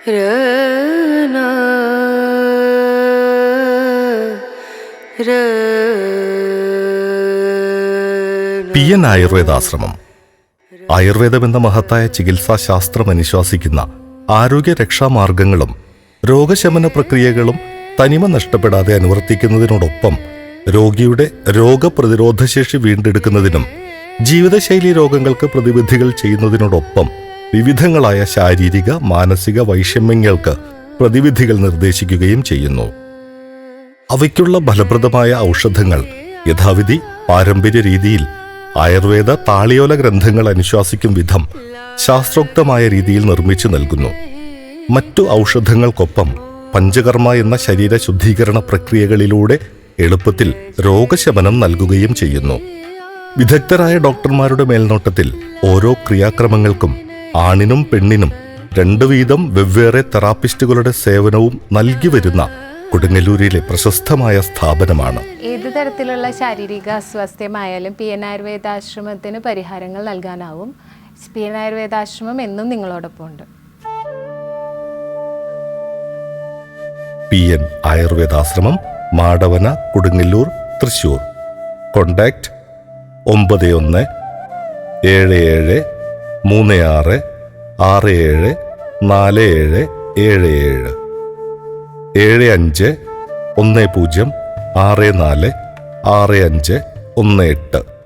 PN ആയുർവേദാശ്രമം. ആയുർവേദമെന്ന മഹത്തായ ചികിത്സാശാസ്ത്രം അനുശാസിക്കുന്ന ആരോഗ്യരക്ഷാമാർഗങ്ങളും രോഗശമന പ്രക്രിയകളും തനിമ നഷ്ടപ്പെടാതെ അനുവർത്തിക്കുന്നതിനോടൊപ്പം രോഗിയുടെ രോഗപ്രതിരോധശേഷി വീണ്ടെടുക്കുന്നതിനും ജീവിതശൈലി രോഗങ്ങൾക്ക് പ്രതിവിധികൾ ചെയ്യുന്നതിനോടൊപ്പം വിവിധങ്ങളായ ശാരീരിക മാനസിക വൈഷമ്യങ്ങൾക്ക് പ്രതിവിധികൾ നിർദ്ദേശിക്കുകയും ചെയ്യുന്നു. അവയ്ക്കുള്ള ഫലപ്രദമായ ഔഷധങ്ങൾ യഥാവിധി പാരമ്പര്യ രീതിയിൽ ആയുർവേദ താളിയോല ഗ്രന്ഥങ്ങൾ അനുശാസിക്കും വിധം ശാസ്ത്രോക്തമായ രീതിയിൽ നിർമ്മിച്ചു നൽകുന്നു. മറ്റു ഔഷധങ്ങൾക്കൊപ്പം പഞ്ചകർമ്മ എന്ന ശരീര ശുദ്ധീകരണ പ്രക്രിയകളിലൂടെ എളുപ്പത്തിൽ രോഗശമനം നൽകുകയും ചെയ്യുന്നു. വിദഗ്ധരായ ഡോക്ടർമാരുടെ മേൽനോട്ടത്തിൽ ഓരോ ക്രിയാക്രമങ്ങൾക്കും ആണിനും പെണ്ണിനും 2 വീതം വെവ്വേറെ തെറാപ്പിസ്റ്റുകളുടെ സേവനവും നൽകി വരുന്ന കൊടുങ്ങല്ലൂരിലെ പ്രശസ്തമായ സ്ഥാപനമാണ്. ഏത് തരത്തിലുള്ള ശാരീരിക അസ്വാസ്ഥ്യമായാലും PN ആയുർവേദാശ്രമത്തിന് പരിഹാരങ്ങൾ നൽകാനാവും. PN ആയുർവേദാശ്രമം എന്നും നിങ്ങളോടൊപ്പം ഉണ്ട്. PN ആയുർവേദാശ്രമം, മാടവന, കൊടുങ്ങല്ലൂർ, തൃശൂർ. കോണ്ടാക്ട് 91 77 36 67 47 77 75 10 64 65 18.